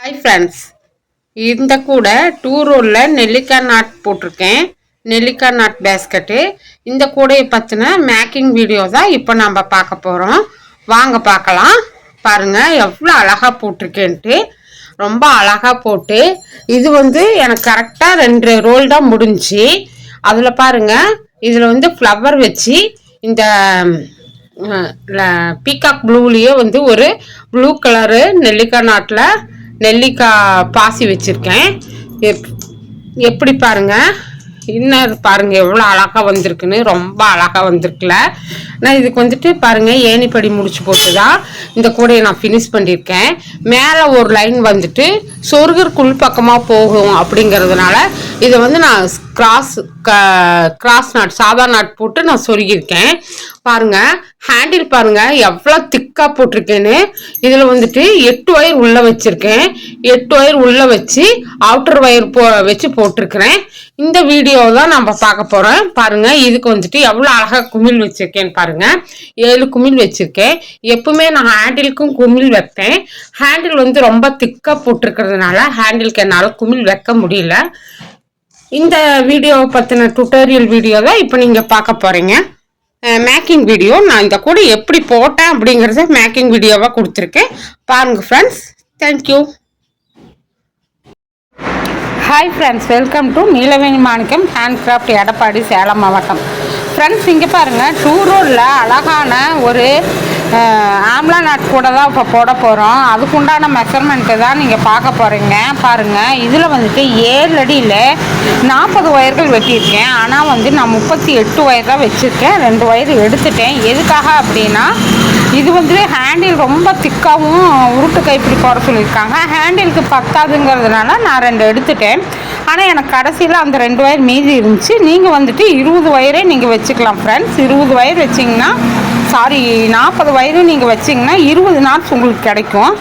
Hi friends, இந்த கூட 2 ரோலில் நெல்லிக்காய் நாட் போட்டிருக்கேன். நெல்லிக்காய் நாட் பேஸ்கெட்டு. இந்த கூடையை பற்றின மேக்கிங் வீடியோ தான் இப்போ நம்ம பார்க்க போகிறோம். வாங்க பார்க்கலாம். பாருங்கள் எவ்வளோ அழகாக போட்டிருக்கேன்ட்டு. ரொம்ப அழகாக போட்டு இது எனக்கு கரெக்டாக 2 ரோல் தான் முடிஞ்சு. அதில் பாருங்கள், இதில் ஃப்ளவர் வச்சு இந்த பீகாக் ப்ளூலேயே ஒரு ப்ளூ கலரு நெல்லிக்காய் நாட்டில் நெல்லிக்காய் பாசி வச்சுருக்கேன். எப்படி பாருங்க, இன்னும் பாருங்க எவ்வளோ அழகாக வந்திருக்குன்னு. ரொம்ப அழகாக வந்திருக்குல்ல. நான் இதுக்கு பாருங்க ஏணிப்படி முடிச்சு போட்டு தான் இந்த கூடையை நான் ஃபினிஷ் பண்ணியிருக்கேன். மேலே ஒரு லைன் சொருகற்குள் பக்கமாக போகும் அப்படிங்கிறதுனால இதை நான் கிராஸ் நாட் சாதா நாட் போட்டு நான் சொருகியிருக்கேன். பாருங்க ஹேண்டில் பாருங்க எவ்வளோ திக்கா போட்டிருக்கேன்னு. இதில் 8 ஒயர் உள்ள வச்சிருக்கேன். 8 ஒயர் உள்ள வச்சு அவுட்டர் ஒயர் வச்சு போட்டிருக்கிறேன். இந்த வீடியோ தான் நம்ம பார்க்க போறோம். பாருங்க இதுக்கு எவ்வளோ அழகா குமிழ் வச்சிருக்கேன்னு பாருங்க. 7 குமிழ் வச்சிருக்கேன். எப்பவுமே நான் ஹேண்டிலுக்கும் குமிழ் வைப்பேன். ஹேண்டில் ரொம்ப திக்கா போட்டிருக்கிறதுனால ஹேண்டிலுக்கு என்னால் குமிழ் வைக்க முடியல. இந்த வீடியோவை பற்றின டுட்டோரியல் வீடியோ தான் இப்போ நீங்கள் பார்க்க போறீங்க. மேக்கிங் வீடியோ நான் இந்த கூட எப்படி போட்டேன் அப்படிங்கிறத மேக்கிங் வீடியோவாக கொடுத்துருக்கேன். பாருங்கள் friends. Thank you. Hi friends, welcome to Neelaveni Manickam handcraft, Edappadi, Salem மாவட்டம். ஃப்ரெண்ட்ஸ் இங்கே பாருங்கள், 2 ரோலில் அழகான ஒரு ஆம்லா நாட் கூட தான் இப்போ போட போகிறோம். அதுக்குண்டான மெஷர்மெண்ட்டு தான் நீங்கள் பார்க்க போகிறீங்க. பாருங்கள் இதில் 7 அடியில் 40 ஒயர்கள் வெட்டியிருக்கேன். ஆனால் நான் 38 ஒயர் தான் வச்சுருக்கேன். 2 ஒயர் எடுத்துட்டேன். எதுக்காக அப்படின்னா இது ஹேண்டில் ரொம்ப திக்காகவும் உருட்டு கைப்பிடி போட சொல்லியிருக்காங்க. ஹேண்டிலுக்கு பத்தாதுங்கிறதுனால நான் 2 எடுத்துட்டேன். ஆனால் எனக்கு கடைசியில் அந்த 2 ஒயர் மீதி இருந்துச்சு. நீங்கள் 20 ஒயரே நீங்கள் வச்சுக்கலாம் ஃப்ரெண்ட்ஸ். 20 ஒயர் வச்சிங்கன்னா 40 ஒயரும் நீங்கள் வச்சிங்கன்னா 20 நாட்ஸ் உங்களுக்கு கிடைக்கும்.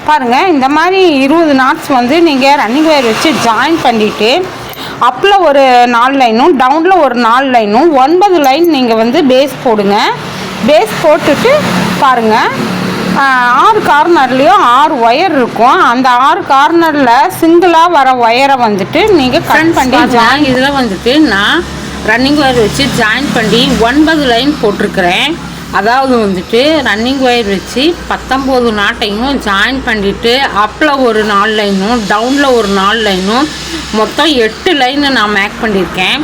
பாருங்கள் இந்த மாதிரி 20 நாட்ஸ் நீங்கள் ரன்னிங் ஒயர் வச்சு ஜாயின் பண்ணிவிட்டு அப்பில் ஒரு 4 லைனும் டவுனில் ஒரு 4 லைனும் 9 லைன் நீங்கள் பேஸ் போடுங்க. பேஸ் போட்டுட்டு பாருங்கள் 6 கார்னர்லேயும் 6 ஒயர் இருக்கும். அந்த 6 கார்னரில் சிங்கிளாக வர ஒயரை நீங்கள் கட் பண்ணி இதில் நான் ரன்னிங் ஒயர் வச்சு ஜாயின் பண்ணி 9 லைன் போட்டிருக்கிறேன். அதாவது ரன்னிங் ஒயர் வச்சு 19 நாட்டையும் ஜாயின் பண்ணிவிட்டு அப்பில் ஒரு 4 லைனும் டவுனில் ஒரு 4 லைனும் மொத்தம் 8 லைனு நான் மேக் பண்ணியிருக்கேன்.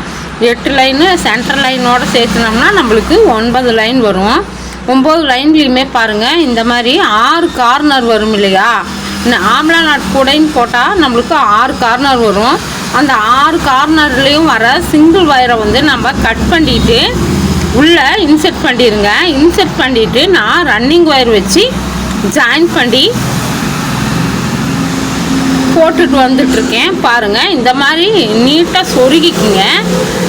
8 லைனு சென்டர் லைனோடு சேர்த்துனோம்னா நம்மளுக்கு 9 லைன் வரும். 9 லைன்லேயுமே பாருங்கள் இந்த மாதிரி 6 கார்னர் வரும் இல்லையா. இந்த ஆம்லா நாட் கூடைன்னு போட்டால் நம்மளுக்கு 6 கார்னர் வரும். அந்த 6 கார்னர்லேயும் வர சிங்கிள் ஒயரை நம்ம கட் பண்ணிவிட்டு உள்ளே இன்செர்ட் பண்ணிடுங்க. இன்செர்ட் பண்ணிவிட்டு நான் ரன்னிங் ஒயர் வச்சு ஜாயின் பண்ணி போட்டுட்டு வந்துட்டுருக்கேன். பாருங்கள் இந்த மாதிரி நீட்டாக சொருகிக்குங்க.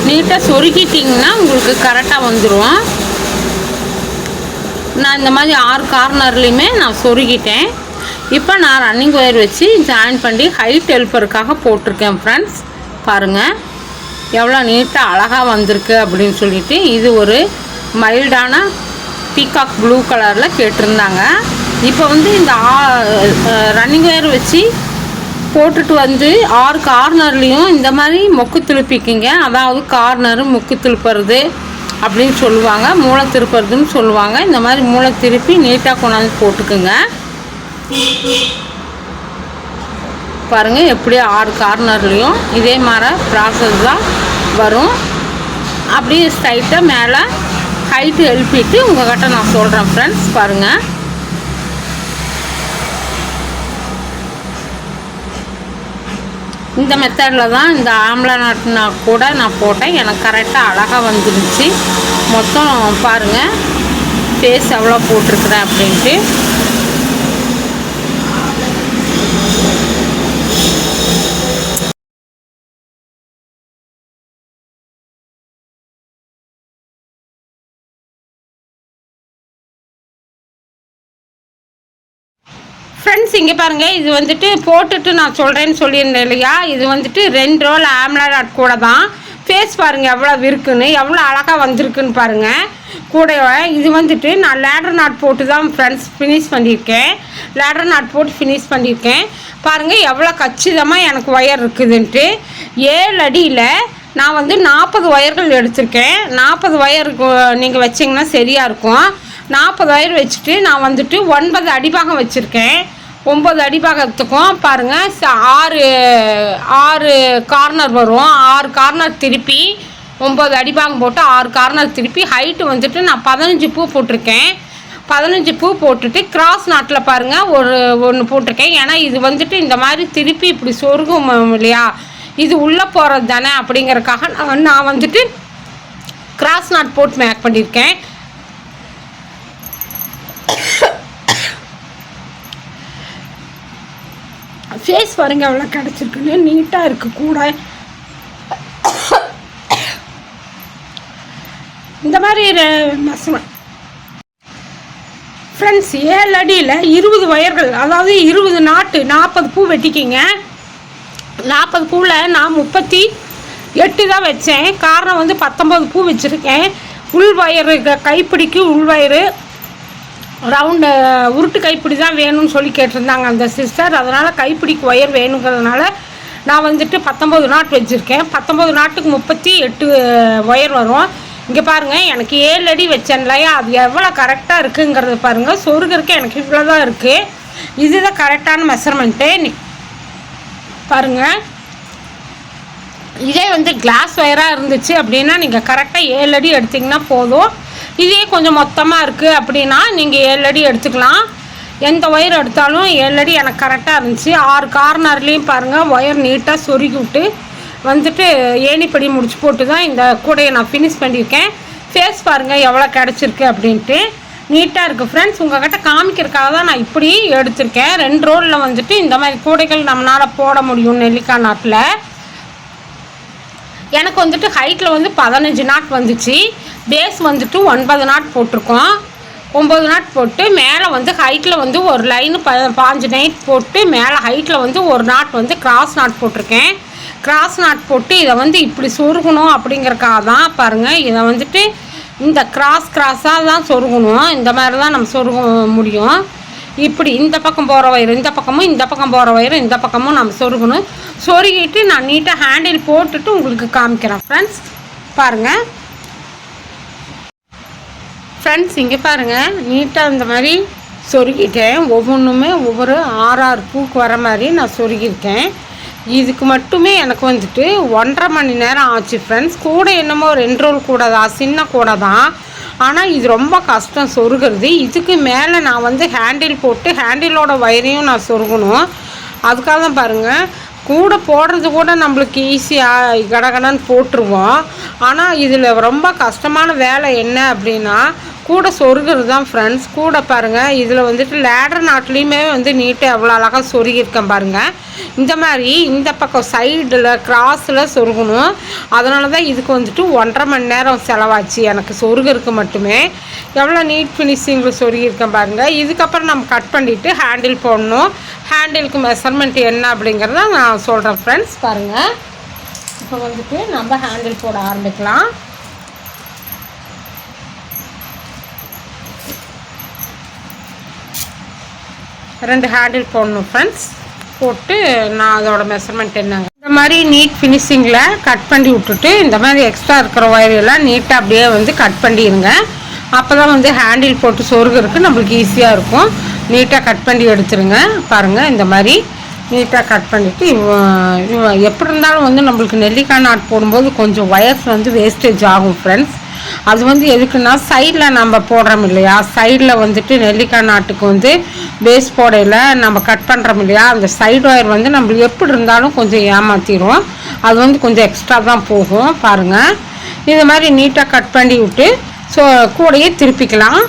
நீட்டாக சொருகிட்டிங்கன்னா உங்களுக்கு கரெக்டாக வந்துடும். நான் இந்த மாதிரி 6 கார்னர்லேயுமே நான் சொருகிட்டேன். இப்போ நான் ரன்னிங் ஒயர் வச்சு ஜாயின் பண்ணி ஹைட் ஹெல்ப்பருக்காக போட்டிருக்கேன் ஃப்ரெண்ட்ஸ். பாருங்கள் எவ்வளோ நீட்டாக அழகாக வந்திருக்கு அப்படின்னு சொல்லிட்டு. இது ஒரு மைல்டான பீகாக் ப்ளூ கலரில் கேட்டிருந்தாங்க. இப்போ இந்த ரன்னிங் ஒயர் வச்சு போட்டுட்டு 6 கார்னர்லேயும் இந்த மாதிரி மொக்கு திருப்பிக்கிங்க. அதாவது கார்னரு மொக்கு திருப்புறது அப்படின்னு சொல்லுவாங்க, மூளை திருப்புறதுன்னு சொல்லுவாங்க. இந்த மாதிரி மூளை திருப்பி நீட்டாக கொண்டாந்து போட்டுக்குங்க. பாருங்கள் எப்படி 6 கார்னர்லேயும் இதே மாதிரி ப்ராசஸ் தான் வரும். அப்படியே ஸ்ட்ரைட்டாக மேலே ஹைட்டு எழுப்பிட்டு உங்கள்கிட்ட நான் சொல்கிறேன் ஃப்ரெண்ட்ஸ். பாருங்கள் இந்த மெத்தடில் தான் இந்த ஆம்லா நாட்னா கூட நான் போட்டேன். எனக்கு கரெக்டாக அழகாக வந்துருந்துச்சு. மொத்தம் பாருங்கள் ஃபேஸ் எவ்வளோ போட்டிருக்குறேன் அப்படின்ட்டு. ஃப்ரெண்ட்ஸ் இங்கே பாருங்கள், இது போட்டுட்டு நான் சொல்கிறேன்னு சொல்லியிருந்தேன் இல்லையா. இது 2 ரோல் ஆம்லா நாட் கூட தான். ஃபேஸ் பாருங்கள் எவ்வளோ இருக்குன்னு, எவ்வளோ அழகாக வந்திருக்குன்னு பாருங்கள். கூடையை. இது வந்துட்டு நான் லேடர் நாட் போட்டு தான் ஃப்ரெண்ட்ஸ் ஃபினிஷ் பண்ணியிருக்கேன். லேடர் நாட் போட்டு ஃபினிஷ் பண்ணியிருக்கேன். பாருங்கள் எவ்வளோ கச்சிதமாக எனக்கு ஒயர் இருக்குதுன்ட்டு. 7 அடியில் நான் வந்து 40 ஒயர்கள் எடுத்திருக்கேன். 40 ஒயருக்கு நீங்கள் வச்சிங்கன்னா சரியாக இருக்கும். 40 ஒயர் வச்சுட்டு நான் வந்துட்டு 9 அடிபாகம் வச்சுருக்கேன். 9 அடிபாகத்துக்கும் பாருங்கள் 6 கார்னர் வரும். 6 கார்னர் திருப்பி 9 அடிபாகம் போட்டு 6 கார்னர் திருப்பி ஹைட்டு வந்துட்டு நான் 15 பூ போட்டிருக்கேன். 15 பூ போட்டுட்டு கிராஸ் நாட்டில் பாருங்கள் ஒன்று போட்டிருக்கேன். ஏன்னா இது வந்துட்டு இந்த மாதிரி திருப்பி இப்படி சொருகும் இல்லையா, இது உள்ளே போகிறது தானே அப்படிங்கிறதுக்காக நான் வந்துட்டு கிராஸ் நாட் போட்டு மேக் பண்ணியிருக்கேன். ஃபேஸ் பாருங்க எவ்வளோ கிடச்சிருக்குன்னு, நீட்டாக இருக்குது கூட. இந்த மாதிரி ஃப்ரெண்ட்ஸ் 7 அடியில் 20 ஒயர்கள், அதாவது 20 நாட்டு 40 பூ வெட்டிக்கிங்க. 40 பூவில் நான் 38 தான் வச்சேன். காரணம் வந்து 19 பூ வச்சுருக்கேன். உள் வயரு கைப்பிடிக்கு உள் வயரு ரவுண்டு உருட்டு கைப்பிடி தான் வேணும்னு சொல்லி கேட்டிருந்தாங்க அந்த சிஸ்டர். அதனால் கைப்பிடிக்கு ஒயர் வேணுங்கிறதுனால நான் வந்துட்டு 19 நாட் வச்சுருக்கேன். 19 நாட்டுக்கு 38 ஒயர் வரும். இங்கே பாருங்கள் எனக்கு 7 அடி வச்சேன் இல்லையா, அது எவ்வளோ கரெக்டாக இருக்குங்கிறது பாருங்கள். சொருகிறதுக்கு எனக்கு இவ்வளோ தான் இருக்குது. இதுதான் கரெக்டான மெஷர்மெண்ட்டு பாருங்கள். இதே வந்து கிளாஸ் ஒயராக இருந்துச்சு அப்படின்னா நீங்கள் கரெக்டாக 7 அடி எடுத்திங்கன்னா போதும். இதே கொஞ்சம் மொத்தமாக இருக்குது அப்படின்னா நீங்கள் 7 அடி எடுத்துக்கலாம். எந்த ஒயர் எடுத்தாலும் 7 அடி எனக்கு கரெக்டாக இருந்துச்சு. 6 கார்னர்லேயும் பாருங்கள் ஒயர் நீட்டாக சொருகி விட்டு வந்துட்டு ஏணிப்படி முடிச்சு போட்டு தான் இந்த கூடையை நான் ஃபினிஷ் பண்ணியிருக்கேன். ஃபேஸ் பாருங்கள் எவ்வளோ கிடச்சிருக்கு அப்படின்ட்டு நீட்டாக இருக்குது ஃப்ரெண்ட்ஸ். உங்கள்கிட்ட காமிக்கிறதுக்காக தான் நான் இப்படி எடுத்திருக்கேன். 2 ரோலில் வந்துட்டு இந்த மாதிரி கூடைகள் நம்மளால் போட முடியும் நெல்லிக்காய் நாட்டில். எனக்கு வந்துட்டு ஹைட்டில் வந்து 15 நாட் வந்துச்சு. பேஸ் வந்துட்டு 9 நாட் போட்டிருக்கோம். 9 நாட் போட்டு மேலே வந்து ஹைட்டில் வந்து ஒரு லைனு 5 நைட் போட்டு மேலே ஹைட்டில் வந்து ஒரு நாட் வந்து கிராஸ் நாட் போட்டிருக்கேன். கிராஸ் நாட் போட்டு இதை வந்து இப்படி சொருகணும் அப்படிங்கிறக்காக தான் பாருங்கள். இதை வந்துட்டு இந்த கிராஸாக தான் சொருகணும். இந்த மாதிரி தான் நம்ம சொருக முடியும். இப்படி இந்த பக்கம் போகிற வயிறு இந்த பக்கமும், இந்த பக்கம் போகிற வயிறு இந்த பக்கமும் நம்ம சொருகணும். சொருகிட்டு நான் நீட்டாக ஹேண்டில் போட்டுட்டு உங்களுக்கு காமிக்கிறேன் ஃப்ரெண்ட்ஸ். பாருங்கள் ஃப்ரெண்ட்ஸ், இங்கே பாருங்கள் நீட்டாக இந்த மாதிரி சொருகிட்டேன். ஒவ்வொன்றுமே ஒவ்வொரு 6 பூக்கு வர மாதிரி நான் சொருகியிருக்கேன். இதுக்கு மட்டுமே எனக்கு வந்துட்டு 1.5 மணி நேரம் ஆச்சு ஃப்ரெண்ட்ஸ். கூட என்னமோ 2 ரோல் கூட தான், சின்ன கூட தான். ஆனால் இது ரொம்ப கஷ்டம் சொருகிறது. இதுக்கு மேலே நான் வந்து ஹேண்டில் போட்டு ஹேண்டிலோட வயரையும் நான் சொருகணும். அதுக்காக தான் பாருங்கள். கூட போடுறது கூட நம்மளுக்கு ஈஸியாக கடகடன்னு போட்டுருவோம். ஆனால் இதில் ரொம்ப கஷ்டமான வேலை என்ன அப்படின்னா கூட சொருகிறது தான் ஃப்ரெண்ட்ஸ். கூட பாருங்கள் இதில் வந்துட்டு லேடர் நாட்லேயுமே வந்து நீட்டாக எவ்வளோ அழகாக சொருகியிருக்கேன் பாருங்கள். இந்த மாதிரி இந்த பக்கம் சைடில் கிராஸில் சொருகணும். அதனால தான் இதுக்கு வந்துட்டு 1.5 மணி நேரம் செலவாச்சு எனக்கு சொருகிறதுக்கு மட்டுமே. எவ்வளோ நீட் ஃபினிஷிங்கில் சொருகியிருக்கேன் பாருங்கள். இதுக்கப்புறம் நம்ம கட் பண்ணிவிட்டு ஹேண்டில் போடணும். ஹேண்டிலுக்கு மெஷர்மெண்ட் என்ன அப்படிங்கிறத நான் சொல்கிறேன் ஃப்ரெண்ட்ஸ். பாருங்கள் இப்போ வந்துட்டு நம்ம ஹேண்டில் போட ஆரம்பிக்கலாம். ரெண்டு ஹேண்டில் போடணும் ஃப்ரெண்ட்ஸ். போட்டு நான் அதோட மெஷர்மெண்ட் என்னங்க இந்த மாதிரி நீட் ஃபினிஷிங்கில் கட் பண்ணி விட்டுட்டு இந்த மாதிரி எக்ஸ்ட்ரா இருக்கிற ஒயரெல்லாம் நீட்டாக அப்படியே வந்து கட் பண்ணிடுங்க. அப்போ தான் வந்து ஹேண்டில் போட்டு சொருகிறதுக்கு நம்மளுக்கு ஈஸியாக இருக்கும். நீட்டாக கட் பண்ணி எடுத்துருங்க. பாருங்கள் இந்த மாதிரி நீட்டாக கட் பண்ணிவிட்டு எப்படி இருந்தாலும் வந்து நம்மளுக்கு நெல்லிக்காய் நாட் போடும்போது கொஞ்சம் ஒயர்ஸ் வந்து வேஸ்டேஜ் ஆகும் ஃப்ரெண்ட்ஸ். அது வந்து எதுக்குன்னா சைடில் நம்ம போடுறோம் இல்லையா, சைடில் வந்துட்டு நெல்லிக்காய் நாட்டுக்கு வந்து பேஸ் போடையில் நம்ம கட் பண்ணுறோம் இல்லையா, அந்த சைடு ஒயர் வந்து நம்மளுக்கு எப்படி இருந்தாலும் கொஞ்சம் ஏமாற்றிடும். அது வந்து கொஞ்சம் எக்ஸ்ட்ரா தான் போகும். பாருங்கள் இந்த மாதிரி நீட்டாக கட் பண்ணி விட்டு கூடையே திருப்பிக்கலாம்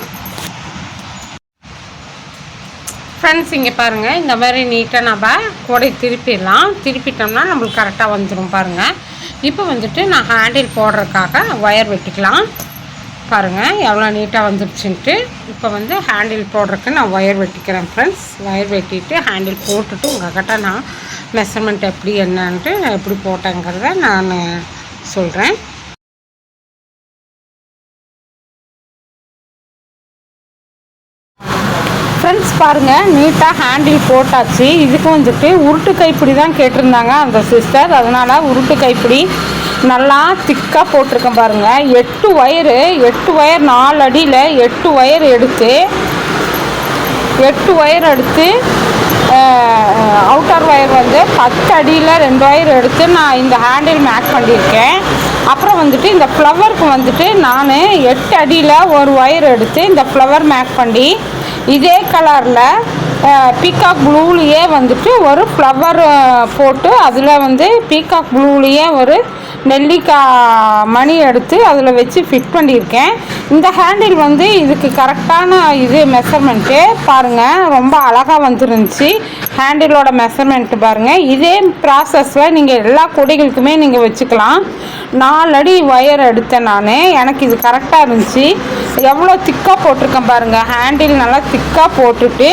ஃப்ரெண்ட்ஸ். இங்கே பாருங்கள் இந்த மாதிரி நீட்டாக நம்ம கூடையை திருப்பிடலாம். திருப்பிட்டோம்னா நம்மளுக்கு கரெக்டாக வந்துடும். பாருங்கள் இப்போ வந்துட்டு நான் ஹேண்டில் போடுறதுக்காக ஒயர் வெட்டிக்கலாம். பாருங்கள் எவ்வளோ நீட்டாக வந்துருச்சுன்ட்டு. இப்போ வந்து ஹேண்டில் போடுறதுக்கு நான் ஒயர் வெட்டிக்கிறேன் ஃப்ரெண்ட்ஸ். ஒயர் வெட்டிட்டு ஹேண்டில் போட்டுட்டு உங்கள்கிட்ட நான் மெஷர்மெண்ட் எப்படி என்னன்ட்டு எப்படி போட்டேங்கிறத நான் சொல்கிறேன். ஃப்ரெண்ட்ஸ் பாருங்கள், நீட்டாக ஹேண்டில் போட்டாச்சு. இதுக்கு வந்துட்டு உருட்டு கைப்பிடி தான் கேட்டிருந்தாங்க அந்த சிஸ்டர். அதனால் உருட்டு கைப்பிடி நல்லா திக்காக போட்டிருக்கேன் பாருங்கள். 8 ஒயர் 4 அடியில் 8 ஒயர் எடுத்து 8 ஒயர் எடுத்து அவுட்டர் ஒயர் வந்து 10 அடியில் 2 ஒயர் எடுத்து நான் இந்த ஹேண்டில் மேக் பண்ணியிருக்கேன். அப்புறம் வந்துட்டு இந்த ஃப்ளவருக்கு வந்துட்டு நான் 8 அடியில் ஒரு ஒயர் எடுத்து இந்த ஃப்ளவர் மேக் பண்ணி இதே கலரில் பீகாக் ப்ளூலேயே வந்துட்டு ஒரு ஃப்ளவர் போட்டு அதில் வந்து பீகாக் ப்ளூலேயே ஒரு நெல்லிக்காய் மணி எடுத்து அதில் வச்சு ஃபிட் பண்ணியிருக்கேன். இந்த ஹேண்டில் வந்து இதுக்கு கரெக்டான இது மெஷர்மெண்ட்டு பாருங்கள், ரொம்ப அழகாக வந்துருந்துச்சு ஹேண்டிலோட மெஷர்மெண்ட்டு பாருங்கள். இதே ப்ராசஸில் நீங்கள் எல்லா கொடிகளுக்குமே நீங்கள் வச்சுக்கலாம். 4 அடி ஒயர் எடுத்தேன் நான், எனக்கு இது கரெக்டாக இருந்துச்சு. எவ்வளோ திக்காக போட்டிருக்கேன் பாருங்கள், ஹேண்டில் நல்லா திக்காக போட்டுட்டு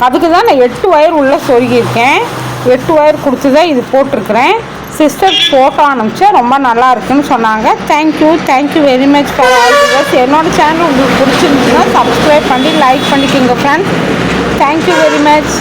அதுக்கு தான் நான் 8 ஒயர் உள்ளே சொருகியிருக்கேன். 8 ஒயர் கொடுத்து தான் இது போட்டிருக்கிறேன். சிஸ்டர் ஃபோட்டோ அனுப்பிச்சா ரொம்ப நல்லா இருக்குன்னு சொன்னாங்க. Thank you very much for all viewers. என்னோடய சேனல் உங்களுக்கு பிடிச்சிருந்துச்சுன்னா சப்ஸ்கிரைப் பண்ணி லைக் பண்ணிக்கோங்க ஃப்ரெண்ட்ஸ். Thank you very much.